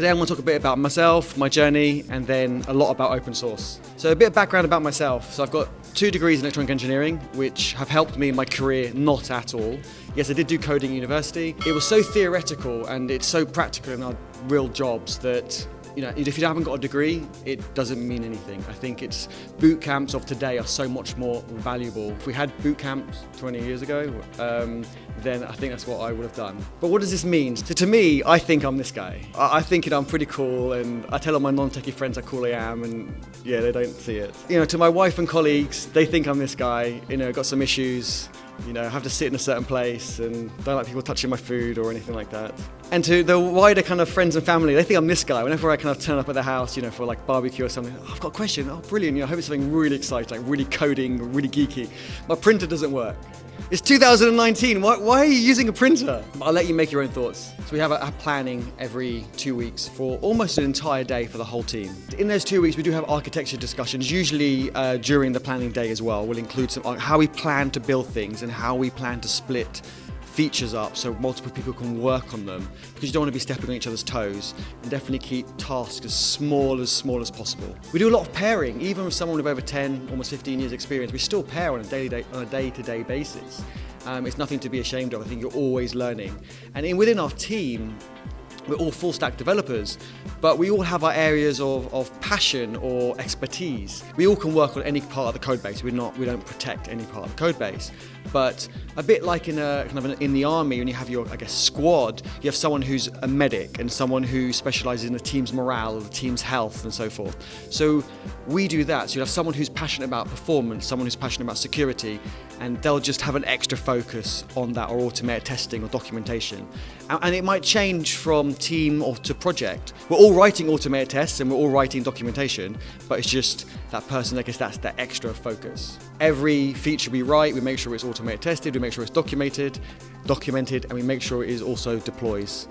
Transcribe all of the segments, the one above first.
Today I'm going to talk a bit about myself, my journey, and then a lot about open source. So a bit of background about myself. So I've got 2 degrees in electronic engineering, which have helped me in my career not at all. Yes, I did do coding at university. It was so theoretical and it's so practical in our real jobs that if you haven't got a degree, it doesn't mean anything. I think it's boot camps of today are so much more valuable. If we had boot camps 20 years ago, then I think that's what I would have done. But what does this mean? So to me, I think I'm this guy. I think I'm pretty cool, and I tell all my non-techie friends how cool I am, and yeah, they don't see it. To my wife and colleagues, they think I'm this guy. Got some issues. Have to sit in a certain place and don't like people touching my food or anything like that. And to the wider kind of friends and family, they think I'm this guy. Whenever I kind of turn up at the house, for like barbecue or something, I've got a question. Oh, brilliant. I hope it's something really exciting, like really coding, really geeky. My printer doesn't work. It's 2019. Why are you using a printer? I'll let you make your own thoughts. So we have a planning every 2 weeks for almost an entire day for the whole team. In those 2 weeks, we do have architecture discussions, usually during the planning day as well. We'll include some how we plan to build things and how we plan to split features up so multiple people can work on them, because you don't want to be stepping on each other's toes, and definitely keep tasks as small as possible. We do a lot of pairing, even with someone with over 10, almost 15 years experience. We still pair on a day-to-day basis. It's nothing to be ashamed of. I think you're always learning. And within our team, we're all full stack developers, but we all have our areas of passion or expertise. We all can work on any part of the code base. We don't protect any part of the code base. But a bit like in the army, when you have your, squad, you have someone who's a medic and someone who specializes in the team's morale or the team's health and so forth. So we do that. So you have someone who's passionate about performance, someone who's passionate about security, and they'll just have an extra focus on that, or automated testing or documentation. And it might change from team or to project. We're all writing automated tests and we're all writing documentation, but it's just that person, that's that extra focus. Every feature we write, we make sure it's automated tested, we make sure it's documented, and we make sure it is also deploys.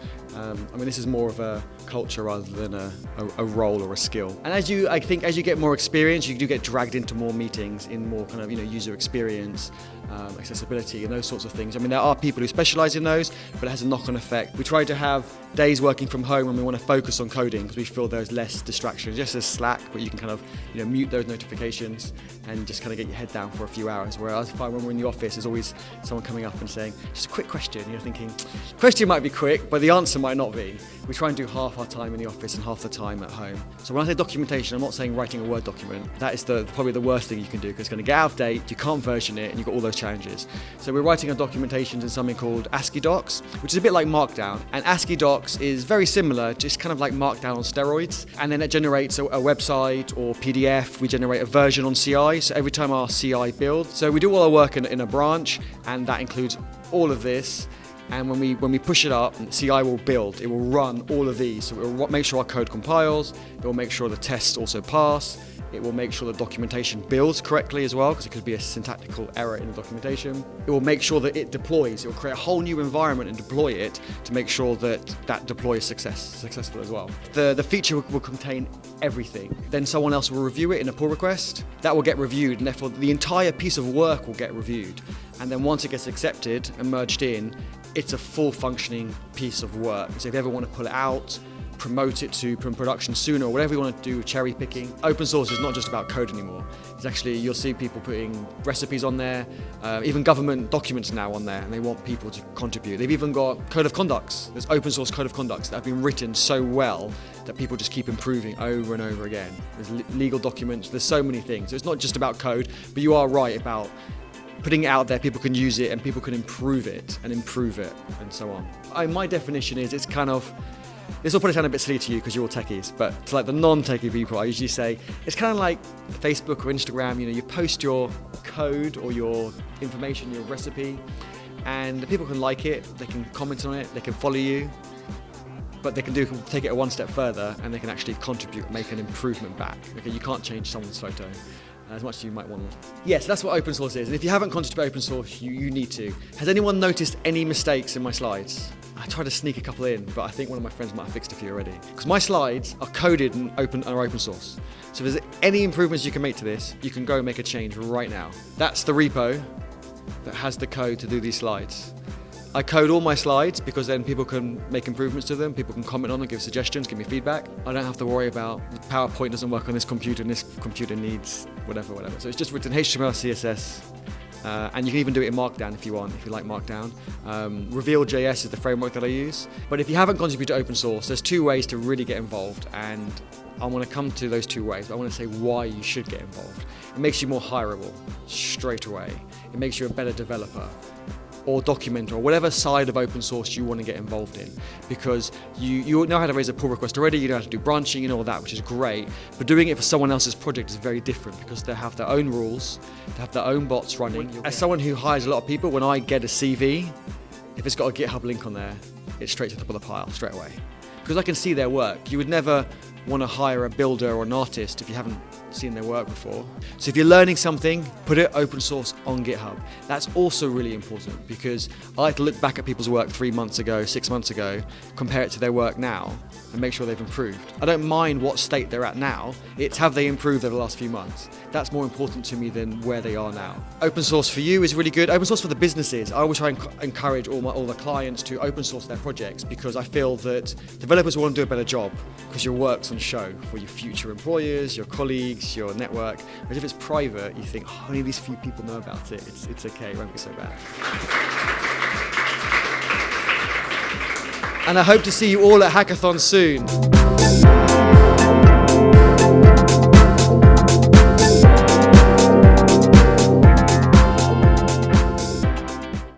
This is more of a culture rather than a role or a skill. And as you get more experience, you do get dragged into more meetings in more user experience, accessibility and those sorts of things. There are people who specialize in those, but it has a knock-on effect. We try to have days working from home when we want to focus on coding because we feel there's less distractions, just as Slack, but you can mute those notifications and just get your head down for a few hours. Whereas I find when we're in the office, there's always someone coming up and saying, just a quick question. You're thinking, question might be quick, but the answer might not be. We try and do half our time in the office and half the time at home. So when I say documentation, I'm not saying writing a Word document. That is probably the worst thing you can do, because it's going to get out of date, you can't version it, and you've got all those challenges. So we're writing our documentations in something called ASCII docs, which is a bit like Markdown. And ASCII docs is very similar, just like Markdown on steroids. And then it generates a website or PDF. We generate a version on CI, so every time our CI builds. So we do all our work in a branch, and that includes all of this. And when we push it up, CI will build. It will run all of these. So it will make sure our code compiles. It will make sure the tests also pass. It will make sure the documentation builds correctly as well, because it could be a syntactical error in the documentation. It will make sure that it deploys. It will create a whole new environment and deploy it to make sure that deploy is successful as well. The feature will contain everything. Then someone else will review it in a pull request. That will get reviewed, and therefore the entire piece of work will get reviewed. And then once it gets accepted and merged in, it's a full functioning piece of work. So if you ever want to pull it out, promote it to production sooner, or whatever you want to do with cherry picking. Open source is not just about code anymore. It's actually, you'll see people putting recipes on there, even government documents now on there, and they want people to contribute. They've even got code of conducts. There's open source code of conducts that have been written so well that people just keep improving over and over again. There's legal documents, there's so many things. So it's not just about code, but you are right about putting it out there. People can use it and people can improve it and so on. My definition is, it's this will probably sound a bit silly to you because you're all techies, but to the non-techie people, I usually say it's kind of like Facebook or Instagram. You post your code or your information, your recipe, and the people can like it, they can comment on it, they can follow you, but they can take it one step further, and they can actually contribute, make an improvement back. Okay, you can't change someone's photo as much as you might want to. Yes, that's what open source is. And if you haven't contributed open source, you need to. Has anyone noticed any mistakes in my slides? I tried to sneak a couple in, but I think one of my friends might have fixed a few already. Because my slides are coded and are open source. So if there's any improvements you can make to this, you can go make a change right now. That's the repo that has the code to do these slides. I code all my slides because then people can make improvements to them, people can comment on them, give suggestions, give me feedback. I don't have to worry about the PowerPoint doesn't work on this computer and this computer needs whatever. So it's just written HTML, CSS, and you can even do it in Markdown if you want, if you like Markdown. Reveal.js is the framework that I use. But if you haven't contributed to open source, there's 2 ways to really get involved, and I want to come to those 2 ways, but I want to say why you should get involved. It makes you more hireable straight away. It makes you a better developer or documenter, or whatever side of open source you want to get involved in, because you know how to raise a pull request already, you know how to do branching and all that, which is great, but doing it for someone else's project is very different because they have their own rules, they have their own bots running. As someone who hires a lot of people, when I get a CV, if it's got a GitHub link on there, it's straight to the top of the pile straight away, because I can see their work. You would never want to hire a builder or an artist if you haven't seen their work before. So if you're learning something, put it open source on GitHub. That's also really important, because I like to look back at people's work 3 months ago, 6 months ago, compare it to their work now, and make sure they've improved. I don't mind what state they're at now, it's have they improved over the last few months. That's more important to me than where they are now. Open source for you is really good. Open source for the businesses. I always try and encourage all the clients to open source their projects, because I feel that developers want to do a better job because your work's on show for your future employers, your colleagues, your network. Whereas if it's private, you think, oh, only these few people know about it. It's okay, it won't be so bad. And I hope to see you all at Hackathon soon.